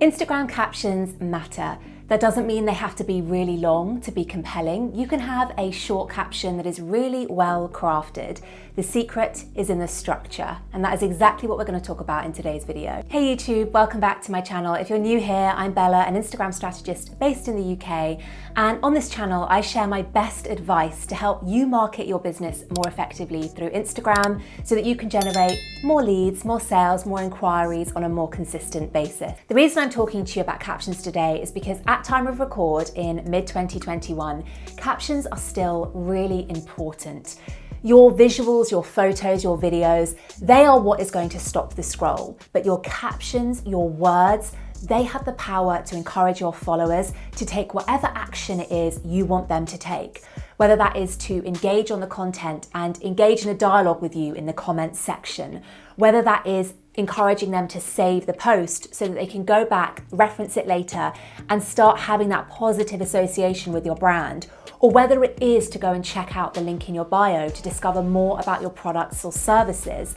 Instagram captions matter. That doesn't mean they have to be really long to be compelling. You can have a short caption that is really well crafted. The secret is in the structure, and that is exactly what we're going to talk about in today's video. Hey YouTube, welcome back to my channel. If you're new here, I'm Bella, an Instagram strategist based in the UK, and on this channel I share my best advice to help you market your business more effectively through Instagram so that you can generate more leads, more sales, more inquiries on a more consistent basis. The reason I'm talking to you about captions today is because at time of record in mid-2021, captions are still really important. Your visuals, your photos, your videos, they are what is going to stop the scroll. But your captions, your words, they have the power to encourage your followers to take whatever action it is you want them to take. Whether that is to engage on the content and engage in a dialogue with you in the comments section, whether that is encouraging them to save the post so that they can go back, reference it later, and start having that positive association with your brand, or whether it is to go and check out the link in your bio to discover more about your products or services.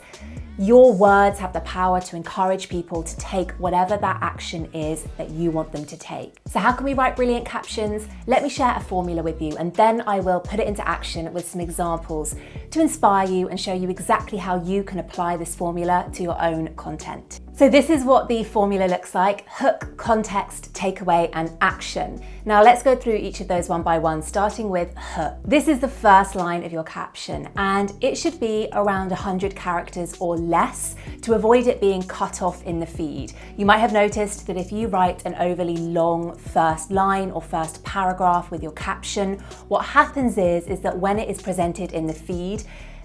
Your words have the power to encourage people to take whatever that action is that you want them to take. So how can we write brilliant captions? Let me share a formula with you, and then I will put it into action with some examples to inspire you and show you exactly how you can apply this formula to your own content. So this is what the formula looks like: hook, context, takeaway, and action. Now let's go through each of those one by one, starting with hook. This is the first line of your caption, and it should be around 100 characters or less to avoid it being cut off in the feed. You might have noticed that if you write an overly long first line or first paragraph with your caption, what happens is that when it is presented in the feed,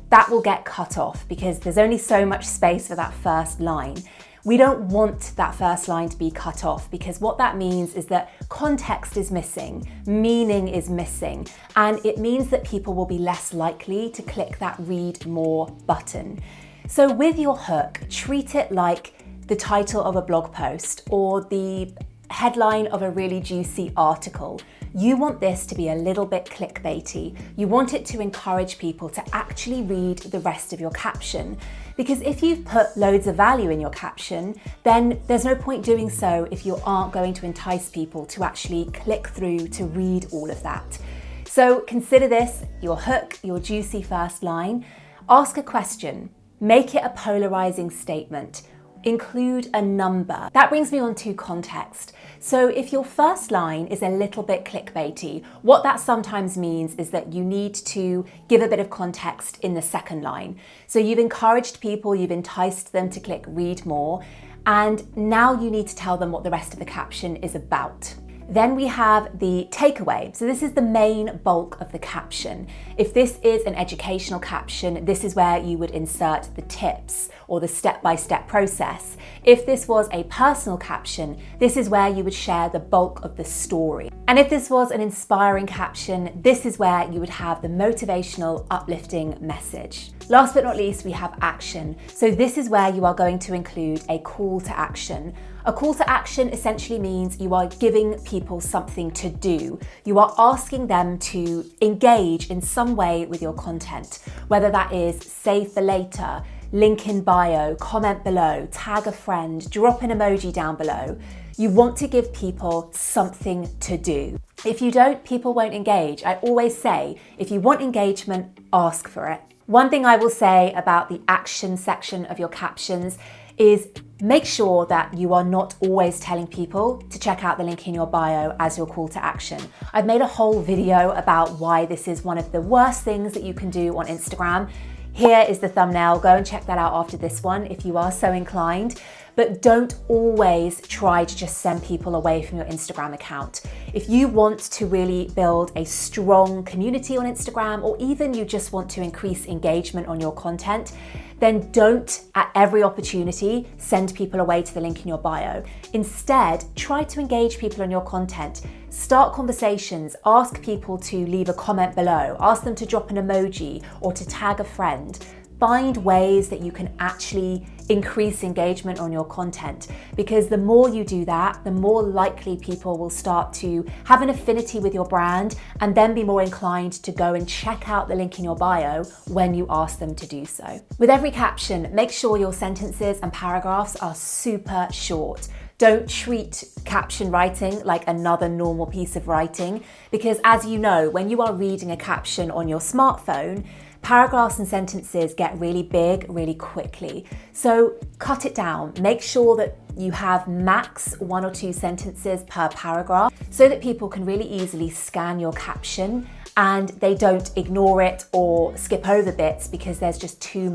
that will get cut off because there's only so much space for that first line. We don't want that first line to be cut off because what that means is that context is missing, meaning is missing, and it means that people will be less likely to click that read more button. So with your hook, treat it like the title of a blog post or the headline of a really juicy article. You want this to be a little bit clickbaity. You want it to encourage people to actually read the rest of your caption. Because if you've put loads of value in your caption, then there's no point doing so if you aren't going to entice people to actually click through to read all of that. So consider this your hook, your juicy first line. Ask a question. Make it a polarising statement. Include a number. That brings me on to context. So if your first line is a little bit clickbaity, what that sometimes means is that you need to give a bit of context in the second line. So you've encouraged people, you've enticed them to click read more, and now you need to tell them what the rest of the caption is about. Then we have the takeaway. So this is the main bulk of the caption. If this is an educational caption, this is where you would insert the tips or the step-by-step process. If this was a personal caption, this is where you would share the bulk of the story. And if this was an inspiring caption, this is where you would have the motivational, uplifting message. Last but not least, we have action. So this is where you are going to include a call to action. A call to action essentially means you are giving people something to do. You are asking them to engage in some way with your content, whether that is save for later, link in bio, comment below, tag a friend, drop an emoji down below. You want to give people something to do. If you don't, people won't engage. I always say, if you want engagement, ask for it. One thing I will say about the action section of your captions is make sure that you are not always telling people to check out the link in your bio as your call to action. I've made a whole video about why this is one of the worst things that you can do on Instagram. Here is the thumbnail. Go and check that out after this one if you are so inclined. But don't always try to just send people away from your Instagram account. If you want to really build a strong community on Instagram, or even you just want to increase engagement on your content, then don't at every opportunity send people away to the link in your bio. Instead, try to engage people on your content. Start conversations, ask people to leave a comment below, ask them to drop an emoji or to tag a friend. Find ways that you can actually increase engagement on your content, because the more you do that, the more likely people will start to have an affinity with your brand and then be more inclined to go and check out the link in your bio when you ask them to do so. With every caption, make sure your sentences and paragraphs are super short. Don't treat caption writing like another normal piece of writing, because as you know, when you are reading a caption on your smartphone, paragraphs and sentences get really big really quickly. So cut it down. Make sure that you have max 1 or 2 sentences per paragraph so that people can really easily scan your caption and they don't ignore it or skip over bits because there's just too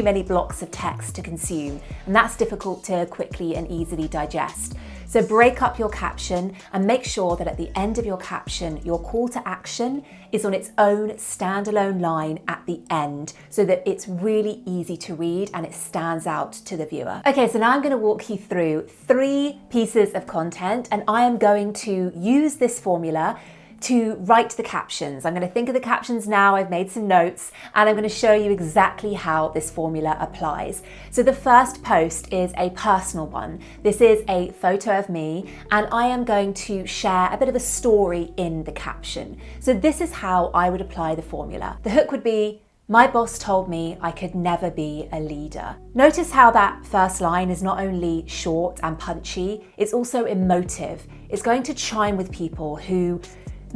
many blocks of text to consume. And that's difficult to quickly and easily digest. So break up your caption and make sure that at the end of your caption, your call to action is on its own standalone line at the end so that it's really easy to read and it stands out to the viewer. Okay, so now I'm going to walk you through 3 pieces of content and I am going to use this formula to write the captions. I'm going to think of the captions now, I've made some notes, and I'm going to show you exactly how this formula applies. So the first post is a personal one. This is a photo of me, and I am going to share a bit of a story in the caption. So this is how I would apply the formula. The hook would be, my boss told me I could never be a leader. Notice how that first line is not only short and punchy, it's also emotive. It's going to chime with people who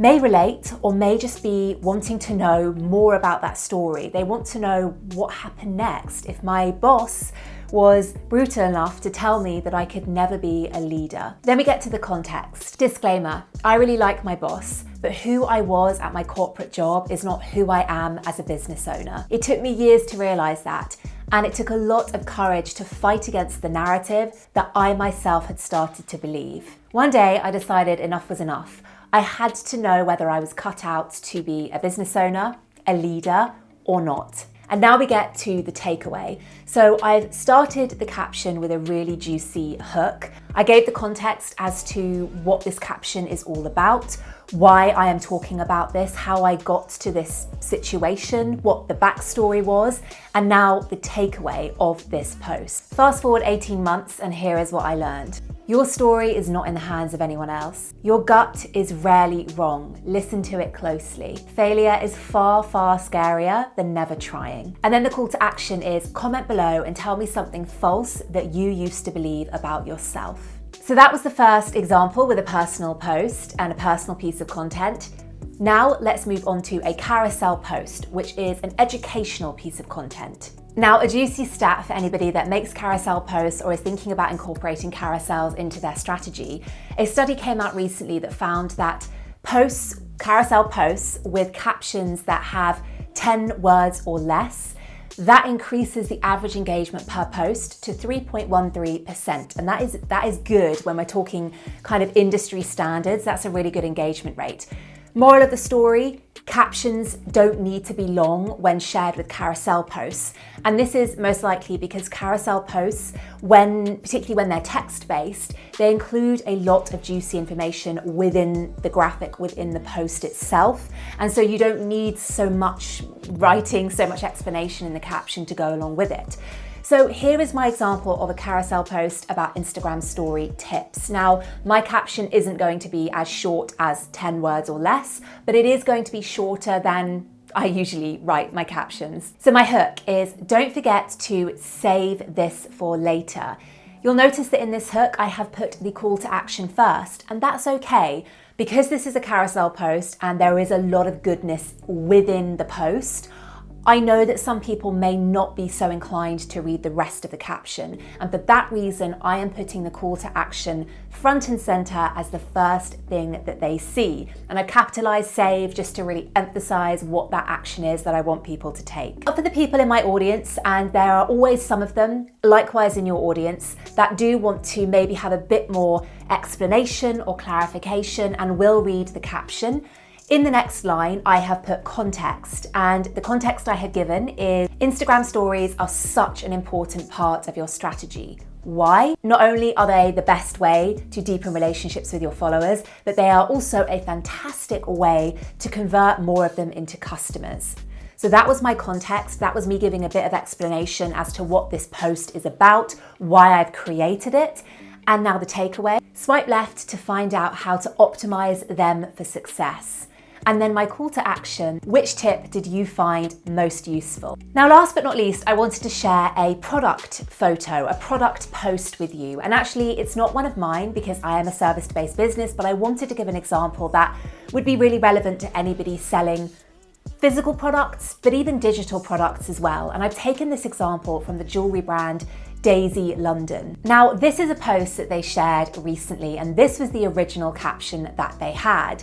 may relate or may just be wanting to know more about that story. They want to know what happened next. If my boss was brutal enough to tell me that I could never be a leader. Then we get to the context. Disclaimer, I really like my boss, but who I was at my corporate job is not who I am as a business owner. It took me years to realize that, and it took a lot of courage to fight against the narrative that I myself had started to believe. One day I decided enough was enough. I had to know whether I was cut out to be a business owner, a leader, or not. And now we get to the takeaway. So I've started the caption with a really juicy hook. I gave the context as to what this caption is all about, why I am talking about this, how I got to this situation, what the backstory was, and now the takeaway of this post. Fast forward 18 months and here is what I learned. Your story is not in the hands of anyone else. Your gut is rarely wrong. Listen to it closely. Failure is far, far scarier than never trying. And then the call to action is comment below and tell me something false that you used to believe about yourself. So that was the first example with a personal post and a personal piece of content. Now let's move on to a carousel post, which is an educational piece of content. Now, a juicy stat for anybody that makes carousel posts or is thinking about incorporating carousels into their strategy. A study came out recently that found that carousel posts with captions that have 10 words or less, that increases the average engagement per post to 3.13%. And that is good when we're talking kind of industry standards. That's a really good engagement rate. Moral of the story, captions don't need to be long when shared with carousel posts. And this is most likely because carousel posts, particularly when they're text-based, they include a lot of juicy information within the graphic, within the post itself. And so you don't need so much writing, so much explanation in the caption to go along with it. So here is my example of a carousel post about Instagram story tips. Now, my caption isn't going to be as short as 10 words or less, but it is going to be shorter than I usually write my captions. So my hook is, don't forget to save this for later. You'll notice that in this hook, I have put the call to action first, and that's okay. Because this is a carousel post and there is a lot of goodness within the post, I know that some people may not be so inclined to read the rest of the caption, and for that reason I am putting the call to action front and center as the first thing that they see. And I capitalize save just to really emphasize what that action is that I want people to take. But for the people in my audience, and there are always some of them, likewise in your audience, that do want to maybe have a bit more explanation or clarification and will read the caption, in the next line, I have put context, and the context I have given is Instagram stories are such an important part of your strategy. Why? Not only are they the best way to deepen relationships with your followers, but they are also a fantastic way to convert more of them into customers. So that was my context. That was me giving a bit of explanation as to what this post is about, why I've created it. And now the takeaway, swipe left to find out how to optimize them for success. and then my call to action, which tip did you find most useful? Now, last but not least, I wanted to share a product photo, a product post with you. And actually, it's not one of mine because I am a service-based business, but I wanted to give an example that would be really relevant to anybody selling physical products, but even digital products as well. And I've taken this example from the jewelry brand Daisy London. Now, this is a post that they shared recently, and this was the original caption that they had.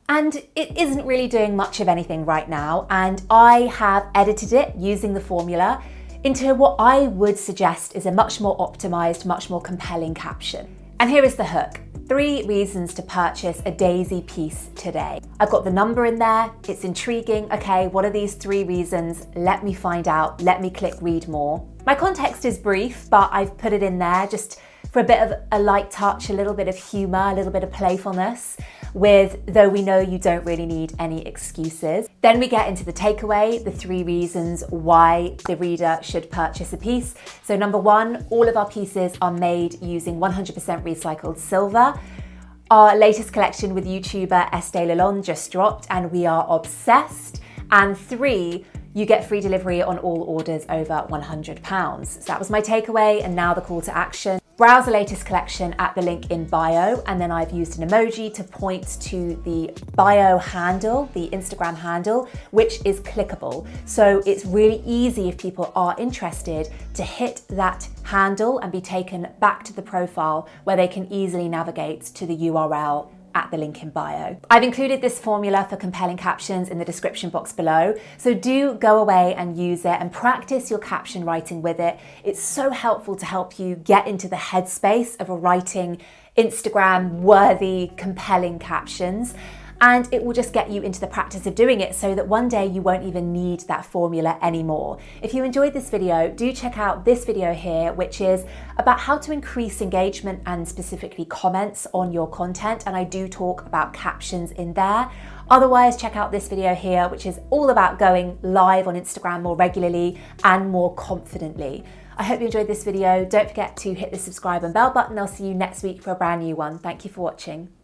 And it isn't really doing much of anything right now, and I have edited it using the formula into what I would suggest is a much more optimized, much more compelling caption. And here is the hook. 3 reasons to purchase a Daisy piece today. I've got the number in there, it's intriguing. Okay, what are these 3 reasons? Let me find out, let me click read more. My context is brief, but I've put it in there just for a bit of a light touch, a little bit of humor, a little bit of playfulness, though we know you don't really need any excuses. Then we get into the takeaway, the 3 reasons why the reader should purchase a piece. So number 1, all of our pieces are made using 100% recycled silver. Our latest collection with YouTuber Estee Lalonde just dropped and we are obsessed. And 3, you get free delivery on all orders over £100. So that was my takeaway, and now the call to action. Browse the latest collection at the link in bio, and then I've used an emoji to point to the bio handle, the Instagram handle, which is clickable. So it's really easy if people are interested to hit that handle and be taken back to the profile where they can easily navigate to the URL at the link in bio. I've included this formula for compelling captions in the description box below, so do go away and use it and practice your caption writing with it. It's so helpful to help you get into the headspace of writing Instagram-worthy, compelling captions. And it will just get you into the practice of doing it so that one day you won't even need that formula anymore. If you enjoyed this video, do check out this video here, which is about how to increase engagement and specifically comments on your content. And I do talk about captions in there. Otherwise, check out this video here, which is all about going live on Instagram more regularly and more confidently. I hope you enjoyed this video. Don't forget to hit the subscribe and bell button. I'll see you next week for a brand new one. Thank you for watching.